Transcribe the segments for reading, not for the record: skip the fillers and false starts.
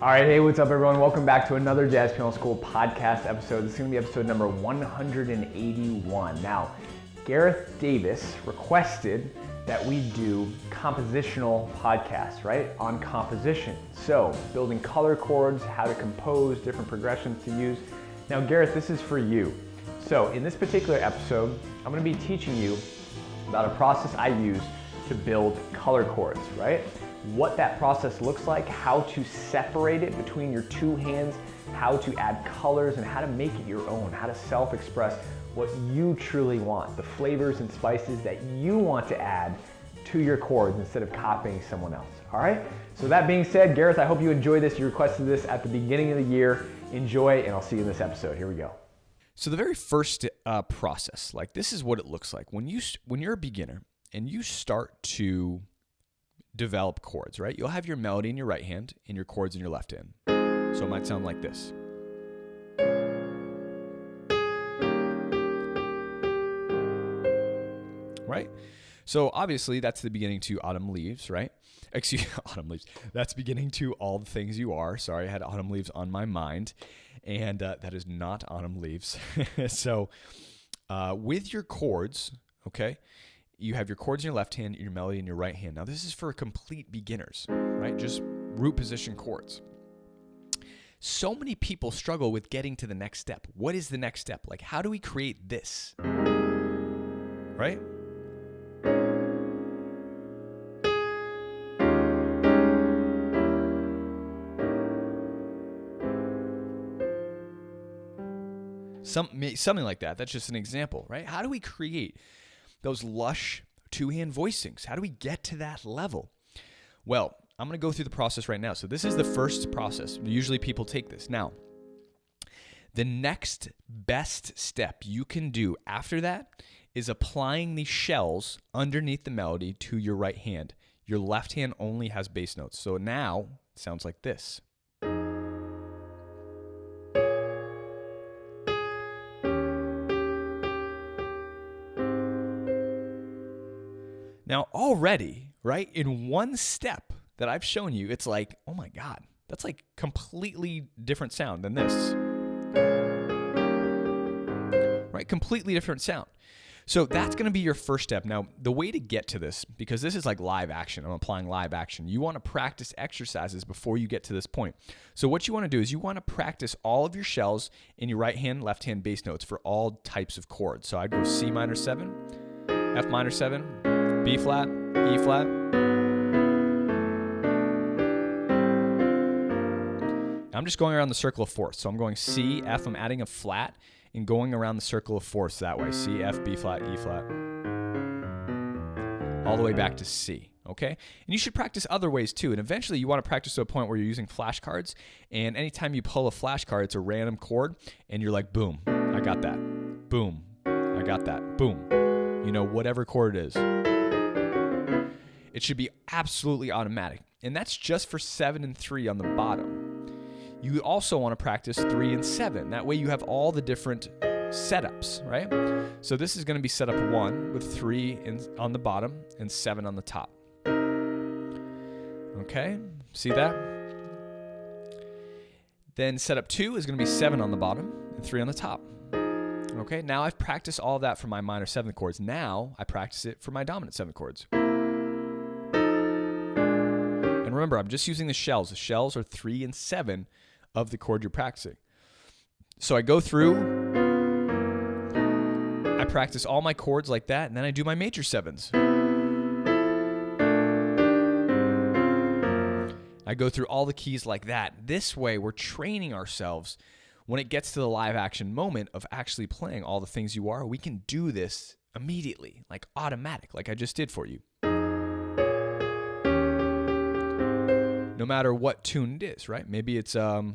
All right, hey, what's up, everyone? Welcome back to another Jazz Piano School podcast episode. This is going to be episode number 181. Now, Garreth Davis requested that we do compositional podcasts, right, on composition. So, building color chords, how to compose, different progressions to use. Now, Garreth, this is for you. So, in this particular episode, I'm going to be teaching you about a process I use to build color chords, right? What that process looks like, how to separate it between your two hands, how to add colors, and how to make it your own, how to self-express what you truly want, the flavors and spices that you want to add to your chords instead of copying someone else, all right? So that being said, Garreth, I hope you enjoy this. You requested this at the beginning of the year. Enjoy, and I'll see you in this episode. Here we go. So the very first process, like this is what it looks like. When you're a beginner and you start to develop chords, right? You'll have your melody in your right hand and your chords in your left hand. So it might sound like this. Right? So obviously that's the beginning to Autumn Leaves, right? Excuse me, Autumn Leaves. That's beginning to All the Things You Are. Sorry, I had Autumn Leaves on my mind, and that is not Autumn Leaves. So with your chords, okay, you have your chords in your left hand, your melody in your right hand. Now this is for complete beginners, right? Just root position chords. So many people struggle with getting to the next step. What is the next step? Like, how do we create this? Right? Something like that. That's just an example, right? How do we create those lush two-hand voicings? How do we get to that level? Well, I'm going to go through the process right now. So this is the first process. Usually people take this. Now, the next best step you can do after that is applying the shells underneath the melody to your right hand. Your left hand only has bass notes. So now it sounds like this. Now already, right, in one step that I've shown you, it's like, oh my God, that's like completely different sound than this. Right, completely different sound. So that's going to be your first step. Now, the way to get to this, because this is like live action, I'm applying live action, you want to practice exercises before you get to this point. So what you want to do is you want to practice all of your shells in your right hand, left hand bass notes for all types of chords. So I'd go C minor 7, F minor 7, B flat, E flat. I'm just going around the circle of fourths. So I'm going C, F, I'm adding a flat and going around the circle of fourths that way. C, F, B flat, E flat. All the way back to C, okay? And you should practice other ways too. And eventually you want to practice to a point where you're using flashcards. And anytime you pull a flashcard, it's a random chord. And you're like, boom, I got that. Boom, I got that. Boom. You know, whatever chord it is. It should be absolutely automatic. And that's just for 7 and 3 on the bottom. You also want to practice 3 and 7. That way you have all the different setups, right? So this is going to be setup 1 with 3 on the bottom and 7 on the top. Okay, see that? Then setup 2 is going to be 7 on the bottom and 3 on the top. Okay, now I've practiced all of that for my minor 7 chords. Now I practice it for my dominant 7 chords. And remember, I'm just using the shells. The shells are 3 and 7 of the chord you're practicing. So I go through, I practice all my chords like that, and then I do my major 7s. I go through all the keys like that. This way, we're training ourselves. When it gets to the live action moment of actually playing All the Things You Are, we can do this immediately, like automatic, like I just did for you. No matter what tune it is, right? Maybe it's right?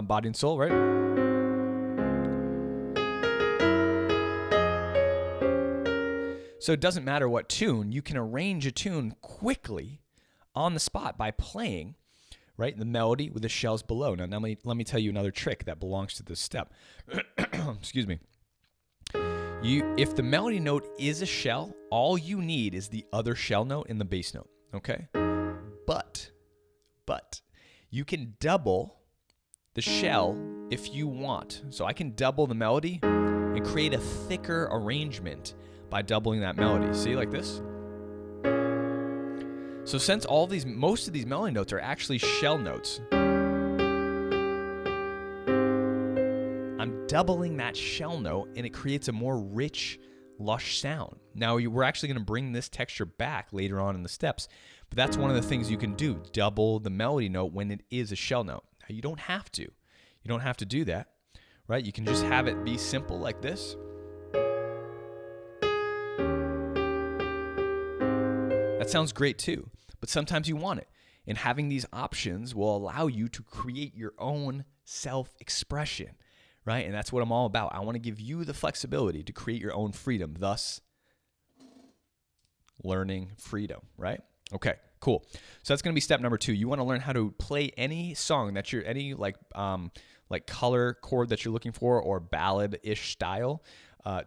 Body and Soul, right? So it doesn't matter what tune, you can arrange a tune quickly on the spot by playing, right, the melody with the shells below. Now let me tell you another trick that belongs to this step. Excuse me. If the melody note is a shell, all you need is the other shell note and the bass note, okay? But you can double the shell if you want. So I can double the melody and create a thicker arrangement by doubling that melody. See, like this? So since most of these melody notes are actually shell notes, I'm doubling that shell note and it creates a more rich, lush sound. Now we're actually going to bring this texture back later on in the steps, but that's one of the things you can do, double the melody note when it is a shell note. Now you don't have to. You don't have to do that, right? You can just have it be simple like this. That sounds great too, but sometimes you want it. And having these options will allow you to create your own self-expression, right? And that's what I'm all about. I want to give you the flexibility to create your own freedom, thus learning freedom, right? Okay, cool. So that's going to be step number 2. You want to learn how to play any song that you're, any like color chord that you're looking for or ballad-ish style.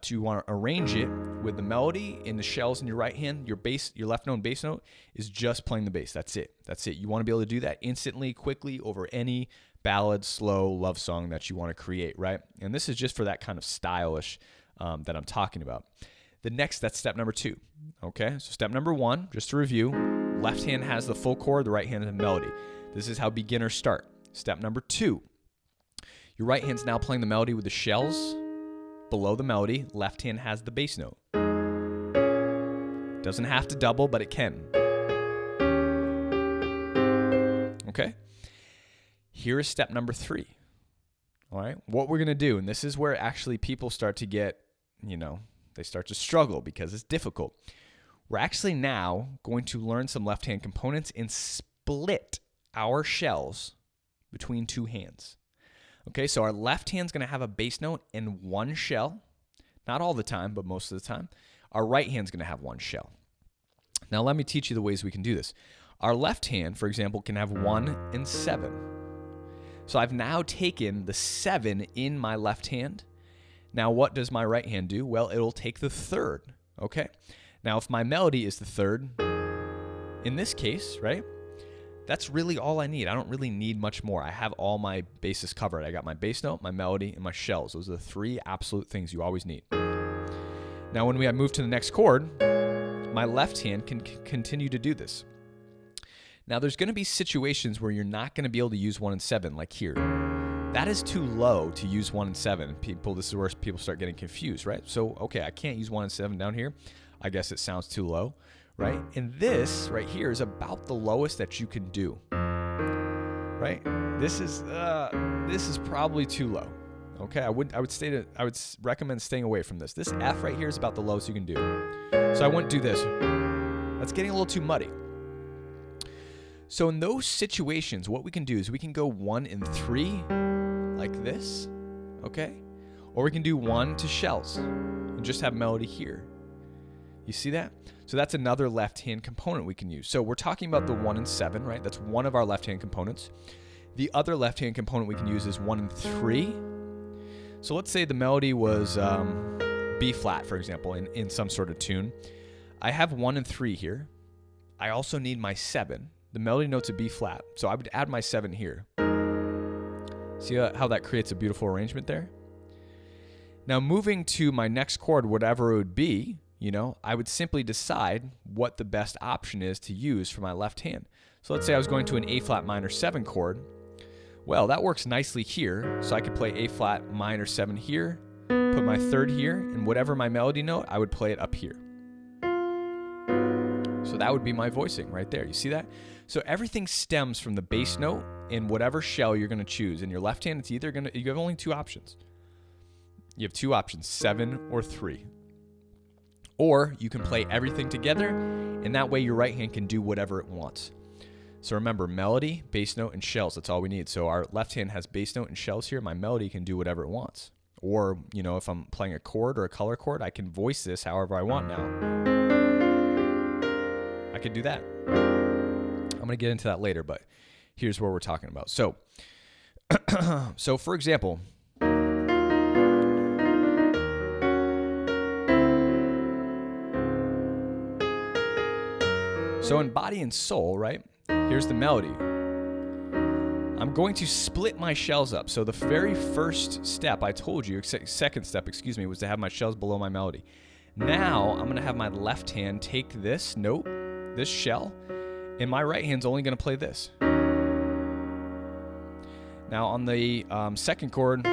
To want to arrange it with the melody in the shells in your right hand. Your left note and bass note is just playing the bass. That's it. You want to be able to do that instantly, quickly over any ballad, slow love song that you want to create, right? And this is just for that kind of stylish that I'm talking about. That's step number 2. Okay, so step number 1, just to review, left hand has the full chord, the right hand has the melody. This is how beginners start. Step number 2, your right hand's now playing the melody with the shells below the melody. Left hand has the bass note. Doesn't have to double, but it can. Okay? Here is step number 3. All right? What we're going to do, and this is where actually people start to get, they start to struggle because it's difficult. We're actually now going to learn some left-hand components and split our shells between 2 hands. Okay, so our left hand's going to have a bass note and 1 shell. Not all the time, but most of the time. Our right hand's going to have 1 shell. Now let me teach you the ways we can do this. Our left hand, for example, can have 1 and 7. So I've now taken the 7 in my left hand. Now what does my right hand do? Well, it'll take the 3rd, okay? Now if my melody is the 3rd, in this case, right? That's really all I need. I don't really need much more. I have all my bases covered. I got my bass note, my melody, and my shells. Those are the 3 absolute things you always need. Now, when we move to the next chord, my left hand can continue to do this. Now, there's going to be situations where you're not going to be able to use 1 and 7, like here. That is too low to use 1 and 7. This is where people start getting confused, right? So, okay, I can't use 1 and 7 down here. I guess it sounds too low. Right? And this right here is about the lowest that you can do. Right? This is probably too low. Okay? I would recommend staying away from this. This F right here is about the lowest you can do. So I wouldn't do this. That's getting a little too muddy. So in those situations, what we can do is we can go 1 and 3 like this. Okay? Or we can do 1 to shells and just have melody here. You see that? So that's another left-hand component we can use. So we're talking about the 1 and 7, right? That's one of our left-hand components. The other left-hand component we can use is 1 and 3. So let's say the melody was B flat, for example, in some sort of tune. I have 1 and 3 here. I also need my 7. The melody note's a B flat, so I would add my 7 here. See how that creates a beautiful arrangement there? Now moving to my next chord, whatever it would be, I would simply decide what the best option is to use for my left hand. So let's say I was going to an A flat minor 7 chord. Well, that works nicely here. So I could play A flat minor 7 here, put my 3rd here, and whatever my melody note, I would play it up here. So that would be my voicing right there. You see that? So everything stems from the bass note in whatever shell you're going to choose. In your left hand, you have only 2 options. You have 2 options, 7 or 3. Or you can play everything together, and that way your right hand can do whatever it wants. So remember, melody, bass note, and shells, that's all we need. So our left hand has bass note and shells here. My melody can do whatever it wants. Or, if I'm playing a chord or a color chord, I can voice this however I want now. I could do that. I'm going to get into that later, but here's what we're talking about. So, for example, So in body and soul, right, here's the melody. I'm going to split my shells up. So the very first step I told you, second step, was to have my shells below my melody. Now I'm going to have my left hand take this note, this shell, and my right hand's only going to play this. Now on the second chord,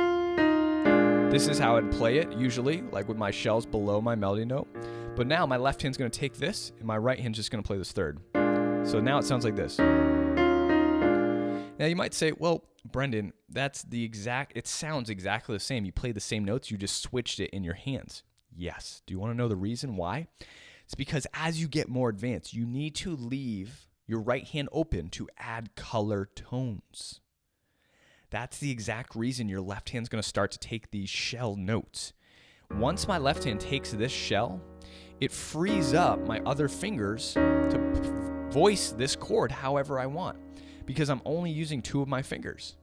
this is how I'd play it usually, like with my shells below my melody note. But now my left hand's going to take this, and my right hand's just going to play this third. So now it sounds like this. Now you might say, well, Brendan, it sounds exactly the same. You played the same notes, you just switched it in your hands. Yes. Do you want to know the reason why? It's because as you get more advanced, you need to leave your right hand open to add color tones. That's the exact reason your left hand's going to start to take these shell notes. Once my left hand takes this shell, it frees up my other fingers to voice this chord however I want, because I'm only using 2 of my fingers.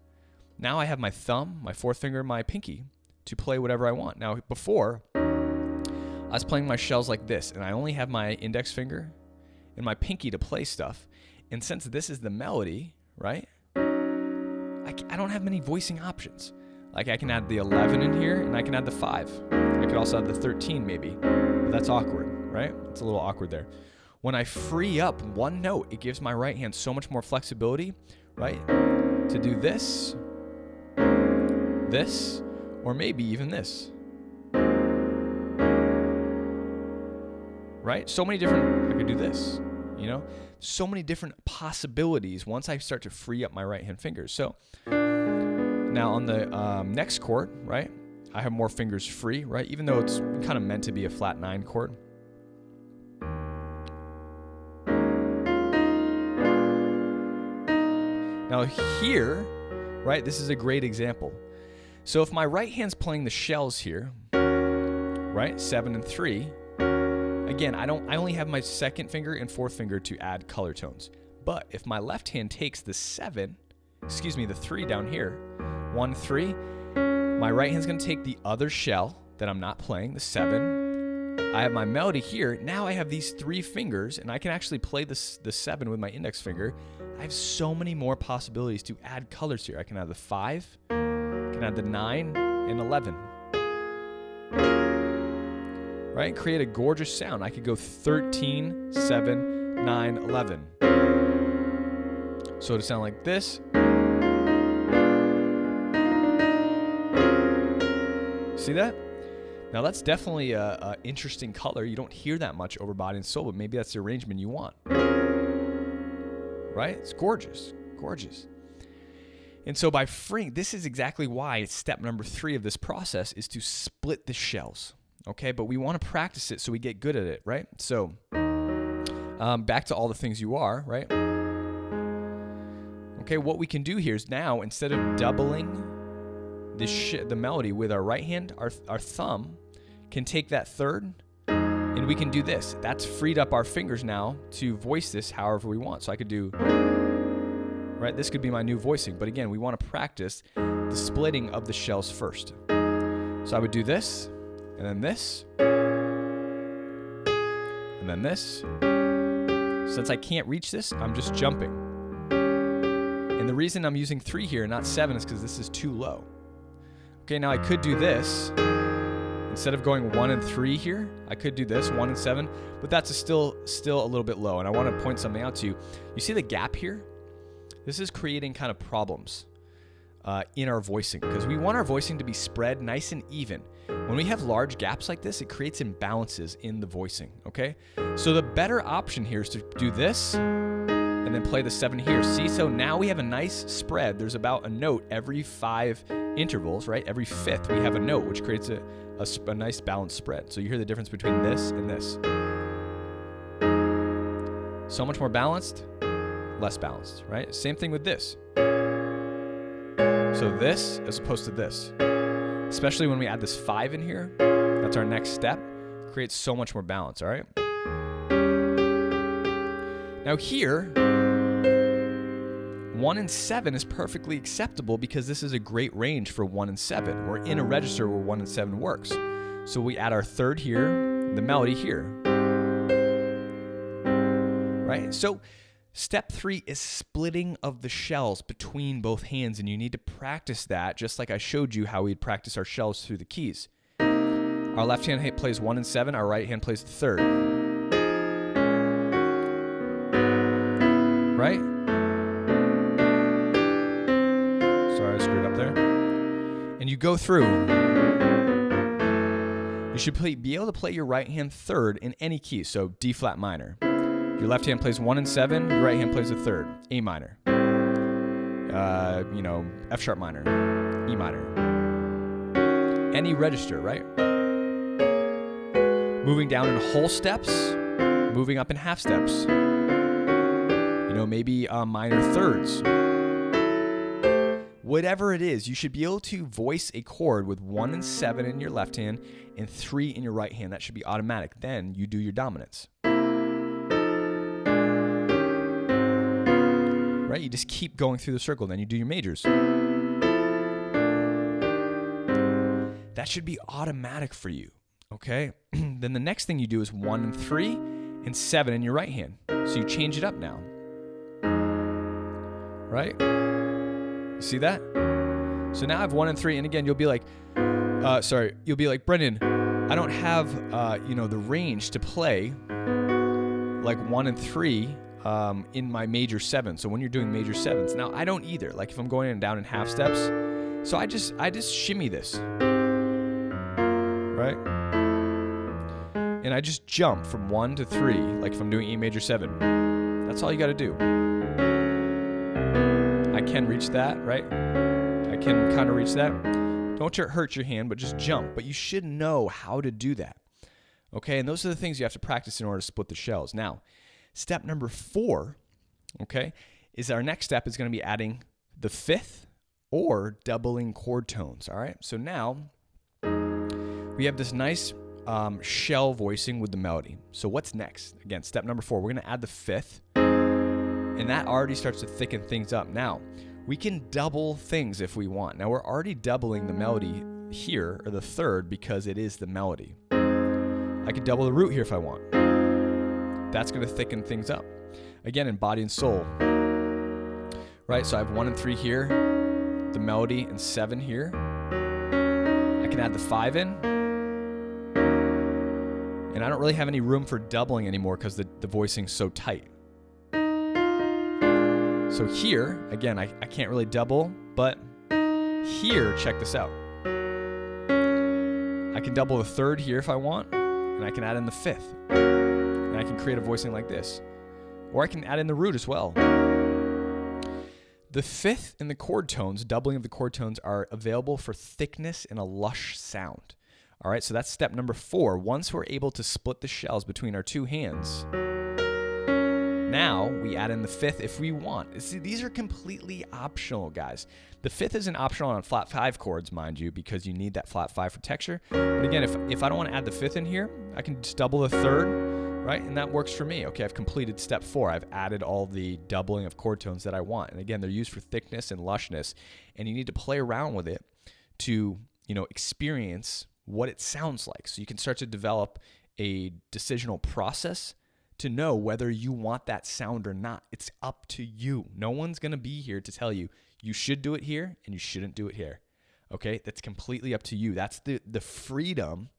Now I have my thumb, my fourth finger, and my pinky to play whatever I want. Now before, I was playing my shells like this, and I only have my index finger and my pinky to play stuff. And since this is the melody, right, I don't have many voicing options. Like I can add the 11 in here, and I can add the 5. I could also add the 13 maybe, but that's awkward, right? It's a little awkward there. When I free up one note, it gives my right hand so much more flexibility, right, to do this, this, or maybe even this. Right? So many different, I could do this, so many different possibilities once I start to free up my right hand fingers. So now on the next chord, right, I have more fingers free, right, even though it's kind of meant to be a flat 9 chord. Now here, right, this is a great example. So if my right hand's playing the shells here, right, 7 and 3, again, I only have my second finger and fourth finger to add color tones. But if my left hand takes the 3 down here, 1, 3, my right hand's gonna take the other shell that I'm not playing, the 7. I have my melody here. Now I have these 3 fingers, and I can actually play the 7 with my index finger. I have so many more possibilities to add colors here. I can add the 5, I can add the 9, and 11. Right? Create a gorgeous sound. I could go 13, 7, 9, 11. So to sound like this. See that? Now that's definitely a interesting color. You don't hear that much over body and soul, but maybe that's the arrangement you want. Right? It's gorgeous. Gorgeous. And so by freeing, this is exactly why step number 3 of this process is to split the shells. Okay, but we want to practice it so we get good at it, right? So back to all the things you are, right? Okay, what we can do here is now, instead of doubling the melody with our right hand, our thumb can take that third, and we can do this. That's freed up our fingers now to voice this however we want. So I could do, right? This could be my new voicing. But again, we want to practice the splitting of the shells first. So I would do this, and then this, and then this. Since I can't reach this, I'm just jumping. And the reason I'm using 3 here and not 7 is because this is too low. Okay, now I could do this. Instead of going 1 and 3 here, I could do this, 1 and 7, but that's still a little bit low. And I want to point something out to you. You see the gap here? This is creating kind of problems in our voicing, because we want our voicing to be spread nice and even. When we have large gaps like this, it creates imbalances in the voicing, okay? So the better option here is to do this and then play the 7 here. See, so now we have a nice spread. There's about a note every 5 intervals, right? Every 5th we have a note, which creates a nice balanced spread. So you hear the difference between this and this. So much more balanced, less balanced, right? Same thing with this. So this as opposed to this. Especially when we add this 5 in here, that's our next step, creates so much more balance, all right? Now here, 1 and 7 is perfectly acceptable because this is a great range for 1 and 7. We're in a register where 1 and 7 works. So we add our third here, the melody here. Right? right? So step 3 is splitting of the shells between both hands, and you need to practice that just like I showed you how we'd practice our shells through the keys. Our left hand plays 1 and 7, our right hand plays the 3rd. Right? Sorry, I screwed up there. And you go through. You should be able to play your right hand 3rd in any key, so D flat minor. Your left hand plays 1 and 7, your right hand plays the 3rd, A minor. F sharp minor, E minor. Any register, right? Moving down in whole steps, moving up in half steps. Maybe minor thirds. Whatever it is, you should be able to voice a chord with 1 and 7 in your left hand and 3 in your right hand. That should be automatic. Then you do your dominants. Right? You just keep going through the circle. Then you do your majors. That should be automatic for you. Okay? Then the next thing you do is 1 and 3 and 7 in your right hand. So you change it up now. Right? You see that? So now I have 1 and 3, and again, you'll be like, Brendan, I don't have, the range to play like 1 and 3 in my major 7. So when you're doing major 7s, now I don't either. Like if I'm going in and down in half steps, so I just shimmy this, right? And I just jump from 1 to 3, like if I'm doing E major 7. That's all you got to do. I can reach that, right? I can kind of reach that. Don't hurt your hand, but just jump. But you should know how to do that. Okay, and those are the things you have to practice in order to split the shells. Now, step number 4, okay, is our next step is going to be adding the 5th or doubling chord tones, all right? So now we have this nice shell voicing with the melody. So what's next? Again, step number 4, we're going to add the 5th. And that already starts to thicken things up. Now, we can double things if we want. Now, we're already doubling the melody here, or the 3rd, because it is the melody. I could double the root here if I want. That's going to thicken things up. Again, in body and soul. Right, so I have 1 and 3 here, the melody, and 7 here. I can add the 5 in. And I don't really have any room for doubling anymore because the voicing's so tight. So here, again, I can't really double, but here, check this out. I can double the 3rd here if I want, and I can add in the 5th. And I can create a voicing like this. Or I can add in the root as well. The 5th and the chord tones, doubling of the chord tones, are available for thickness and a lush sound. All right, so that's step number 4. Once we're able to split the shells between our two hands, now we add in the 5th if we want. See, these are completely optional, guys. The 5th isn't optional on flat 5 chords, mind you, because you need that flat 5 for texture. But again, if I don't want to add the 5th in here, I can just double the 3rd, right? And that works for me. Okay, I've completed step 4. I've added all the doubling of chord tones that I want. And again, they're used for thickness and lushness, and you need to play around with it to, experience what it sounds like. So you can start to develop a decisional process to know whether you want that sound or not. It's up to you. No one's going to be here to tell you you should do it here and you shouldn't do it here. Okay? That's completely up to you. That's the freedom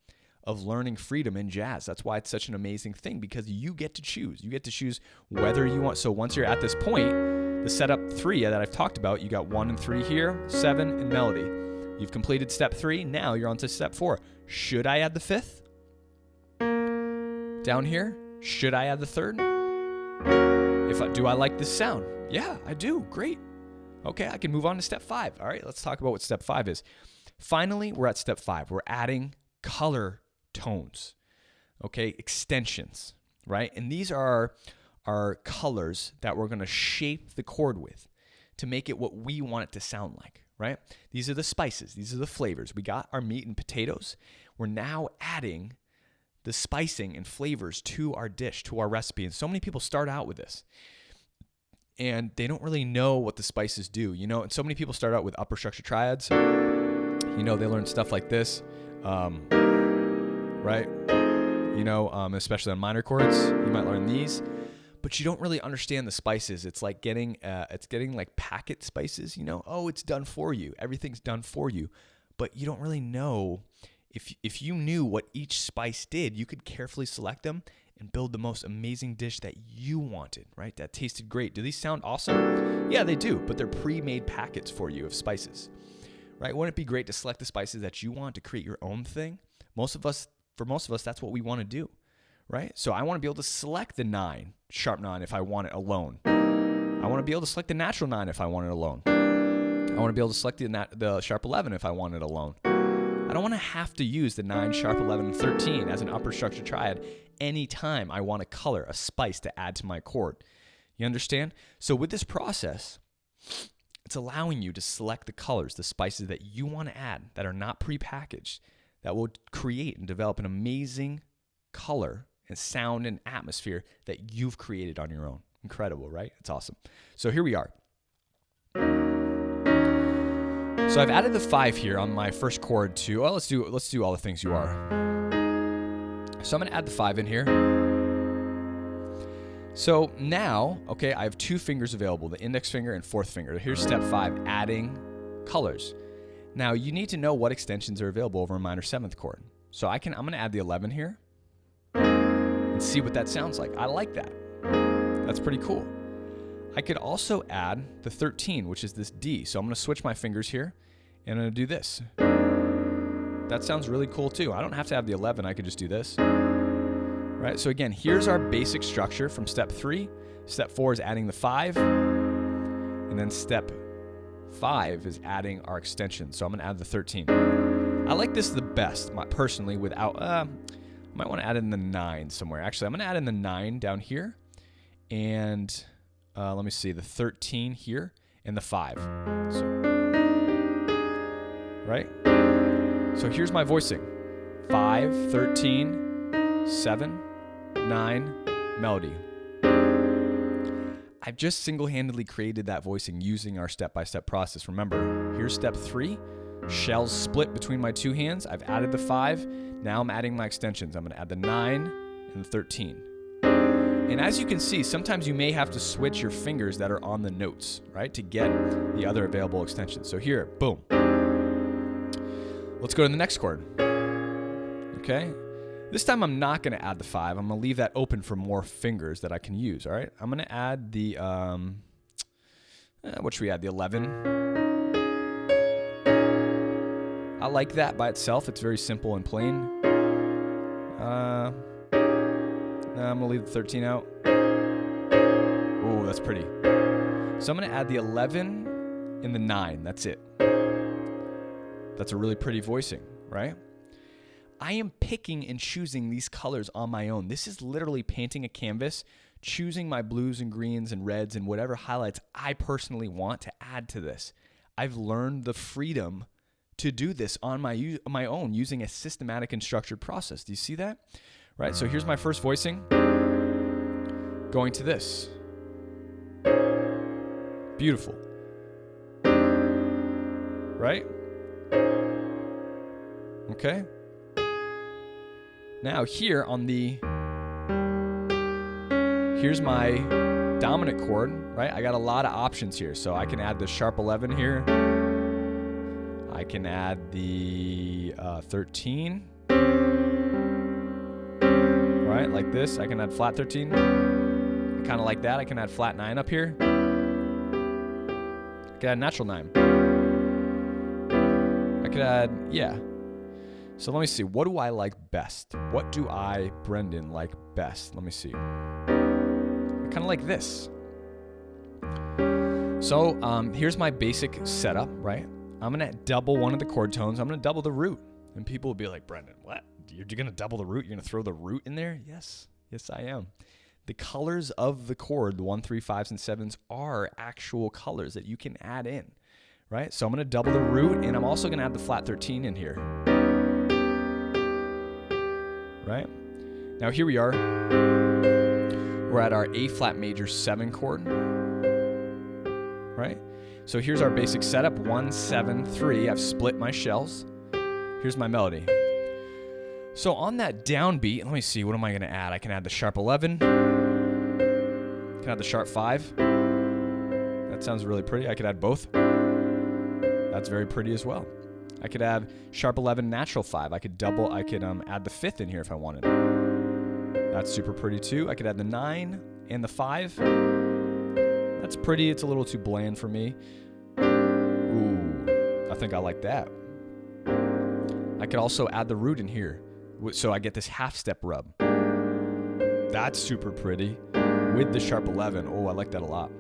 of learning freedom in jazz. That's why it's such an amazing thing, because you get to choose. You get to choose whether you want. So once you're at this point, the setup 3 that I've talked about, you got 1 and 3 here, 7 and melody. You've completed step 3. Now you're on to step 4. Should I add the 5th? Down here? Should I add the 3rd? Do I like this sound? Yeah, I do. Great. Okay, I can move on to step 5. All right, let's talk about what step 5 is. Finally, we're at step 5. We're adding color tones. Okay, extensions, right? And these are our colors that we're going to shape the chord with to make it what we want it to sound like, right? These are the spices. These are the flavors. We got our meat and potatoes. We're now adding the spicing and flavors to our dish, to our recipe. And so many people start out with this and they don't really know what the spices do, and so many people start out with upper structure triads. They learn stuff like this, right? Especially on minor chords, you might learn these. but you don't really understand the spices. It's like getting like packet spices, Oh, it's done for you. Everything's done for you. But you don't really know. If you knew what each spice did, you could carefully select them and build the most amazing dish that you wanted, right? That tasted great. Do these sound awesome? Yeah, they do, but they're pre-made packets for you of spices, right? Wouldn't it be great to select the spices that you want to create your own thing? For most of us, that's what we want to do, right? So I want to be able to select the sharp 9 if I want it alone. I want to be able to select the natural 9 if I want it alone. I want to be able to select the sharp 11 if I want it alone. I don't want to have to use the 9, sharp 11, and 13 as an upper structure triad anytime I want to color a spice to add to my chord. You understand? So with this process, it's allowing you to select the colors, the spices that you want to add that are not prepackaged, that will create and develop an amazing color and sound and atmosphere that you've created on your own. Incredible, right? It's awesome. So here we are. So I've added the 5 here on my first chord to, let's do all the things you are. So I'm going to add the 5 in here. So now, okay, I have 2 fingers available, the index finger and 4th finger. Here's step 5, adding colors. Now you need to know what extensions are available over a minor 7th chord. So I'm going to add the 11 here and see what that sounds like. I like that. That's pretty cool. I could also add the 13, which is this D. So I'm going to switch my fingers here, and I'm going to do this. That sounds really cool too. I don't have to have the 11. I could just do this. Right? So again, here's our basic structure from step 3. Step 4 is adding the 5. And then step 5 is adding our extension. So I'm going to add the 13. I like this the best, personally, without... I might want to add in the 9 somewhere. Actually, I'm going to add in the 9 down here. And... let me see, the 13 here and the 5. So, right? So here's my voicing. 5, 13, 7, 9, melody. I've just single-handedly created that voicing using our step-by-step process. Remember, here's step 3. Shells split between my 2 hands. I've added the 5. Now I'm adding my extensions. I'm going to add the 9 and the 13. And as you can see, sometimes you may have to switch your fingers that are on the notes, right, to get the other available extensions. So here, boom. Let's go to the next chord. Okay? This time I'm not going to add the 5. I'm going to leave that open for more fingers that I can use, all right? I'm going to add the, what should we add, the 11. I like that by itself. It's very simple and plain. I'm going to leave the 13 out. Ooh, that's pretty. So I'm going to add the 11 and the 9. That's it. That's a really pretty voicing, right? I am picking and choosing these colors on my own. This is literally painting a canvas, choosing my blues and greens and reds and whatever highlights I personally want to add to this. I've learned the freedom to do this on my own using a systematic and structured process. Do you see that? Right, so here's my first voicing, going to this. Beautiful. Right? Okay. Now here on here's my dominant chord, right? I got a lot of options here. So I can add the sharp 11 here. I can add the 13. Right, like this. I can add flat 13. Kind of like that. I can add flat 9 up here. I could add natural 9. I could add, yeah. So let me see. What do I like best? What do I, Brendan, like best? Let me see. I kind of like this. So here's my basic setup, right? I'm going to double one of the chord tones. I'm going to double the root. And people will be like, Brendan, what? You're going to double the root? You're going to throw the root in there? Yes. Yes, I am. The colors of the chord, the 1, 3, 5s, and 7s, are actual colors that you can add in, right? So I'm going to double the root, and I'm also going to add the flat 13 in here. Right? Now here we are. We're at our A flat major 7 chord. Right? So here's our basic setup, 1, 7, 3. I've split my shells. Here's my melody. So on that downbeat, let me see, what am I going to add? I can add the sharp 11. can add the sharp 5. That sounds really pretty. I could add both. That's very pretty as well. I could have sharp 11, natural 5. I could add the 5th in here if I wanted. That's super pretty too. I could add the 9 and the 5. That's pretty. It's a little too bland for me. Ooh, I think I like that. I could also add the root in here, so I get this half step rub. That's super pretty with the sharp 11. Oh, I like that a lot.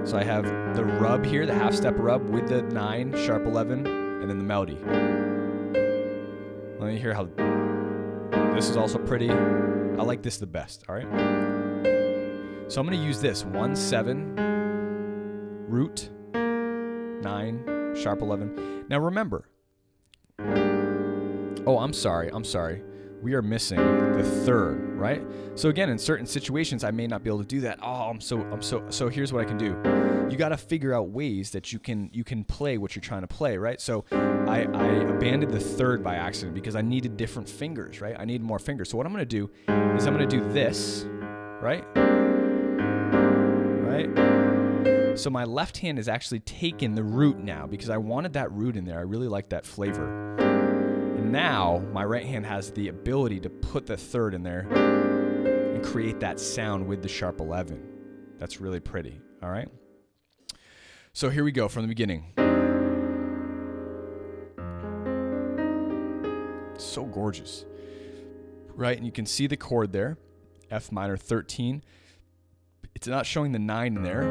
So I have the rub here, the half step rub with the 9, sharp 11, and then the melody. Let me hear how this is also pretty. I like this the best, all right? So I'm going to use this 1, 7, root, 9, sharp 11. Now remember, I'm sorry. We are missing the 3rd, right? So again, in certain situations, I may not be able to do that. So here's what I can do. You got to figure out ways that you can play what you're trying to play, right? So I abandoned the 3rd by accident because I needed different fingers, right? I need more fingers. So what I'm going to do is I'm going to do this, right? Right? So my left hand is actually taking the root now because I wanted that root in there. I really like that flavor. Now, my right hand has the ability to put the 3rd in there and create that sound with the sharp 11. That's really pretty, all right? So here we go from the beginning. So gorgeous, right? And you can see the chord there, F minor 13. It's not showing the 9 in there,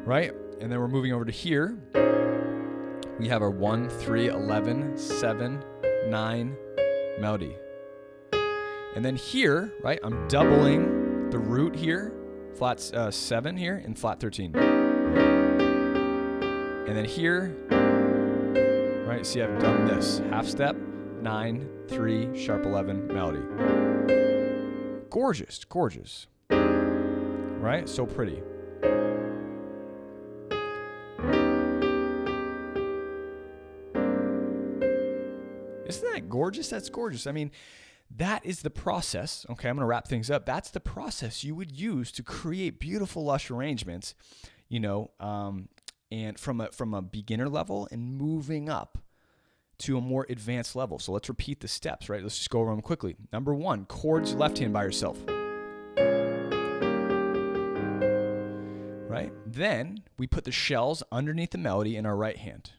right? And then we're moving over to here. We have our 1, 3, 11, 7, 9 melody. And then here, right, I'm doubling the root here, flat 7 here, and flat 13. And then here, right, see I've done this. Half step, 9, 3, sharp 11, melody. Gorgeous, gorgeous. Right, so pretty. Isn't that gorgeous? That's gorgeous. I mean, that is the process. Okay, I'm going to wrap things up. That's the process you would use to create beautiful, lush arrangements, and from a beginner level and moving up to a more advanced level. So let's repeat the steps, right? Let's just go over them quickly. Number 1, chords left hand by yourself. Right? Then we put the shells underneath the melody in our right hand.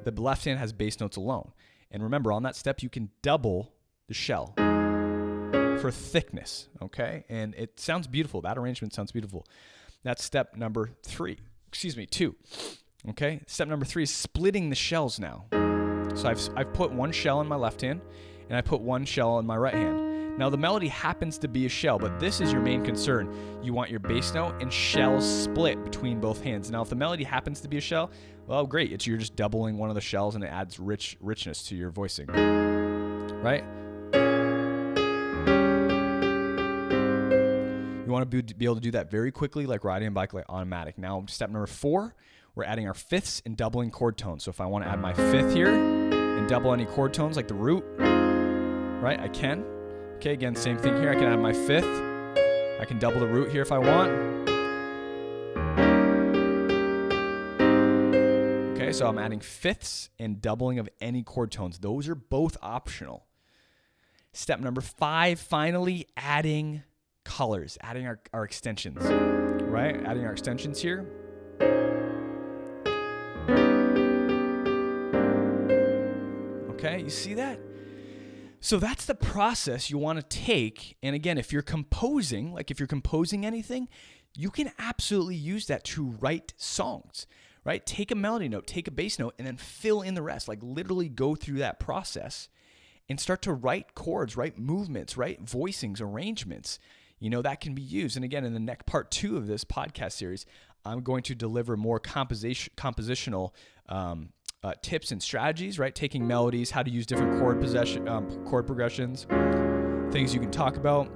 The left hand has bass notes alone. And remember, on that step, you can double the shell for thickness, okay? And it sounds beautiful. That arrangement sounds beautiful. That's step number 2, okay? Step number 3 is splitting the shells now. So I've put one shell in my left hand, and I put one shell in my right hand. Now, the melody happens to be a shell, but this is your main concern. You want your bass note and shells split between both hands. Now, if the melody happens to be a shell, well, great. You're just doubling one of the shells, and it adds richness to your voicing, right? You want to be able to do that very quickly, like riding a bike, like automatic. Now, step number 4, we're adding our fifths and doubling chord tones. So if I want to add my 5th here and double any chord tones like the root, right, I can. Okay, again, same thing here. I can add my 5th. I can double the root here if I want. Okay, so I'm adding 5ths and doubling of any chord tones. Those are both optional. Step number 5, finally adding colors, adding our extensions, right? Adding our extensions here. Okay, you see that? So that's the process you want to take. And again, if you're composing anything, you can absolutely use that to write songs, right? Take a melody note, take a bass note, and then fill in the rest. Like literally go through that process and start to write chords, write movements, write voicings, arrangements. That can be used. And again, in the next part 2 of this podcast series, I'm going to deliver more compositional tips and strategies, right? Taking melodies, how to use different chord progressions, things you can talk about,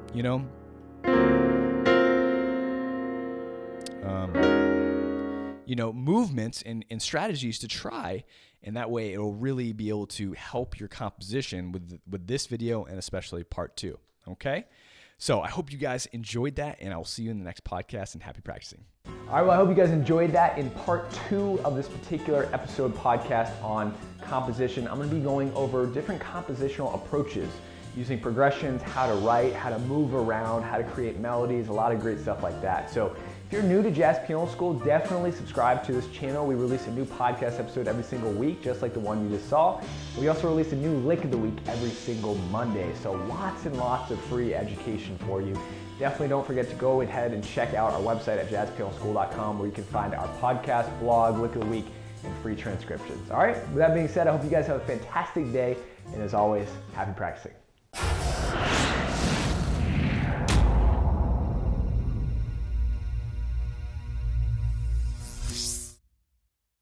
movements and strategies to try. And that way it'll really be able to help your composition with this video and especially part 2. Okay? So I hope you guys enjoyed that, and I will see you in the next podcast, and happy practicing. All right, well, I hope you guys enjoyed that. In part 2 of this particular episode podcast on composition, I'm going to be going over different compositional approaches using progressions, how to write, how to move around, how to create melodies, a lot of great stuff like that. So if you're new to Jazz Piano School, definitely subscribe to this channel. We release a new podcast episode every single week, just like the one you just saw. We also release a new lick of the week every single Monday. So lots and lots of free education for you. Definitely don't forget to go ahead and check out our website at jazzpianoschool.com, where you can find our podcast, blog, lick of the week, and free transcriptions. All right, with that being said, I hope you guys have a fantastic day. And as always, happy practicing.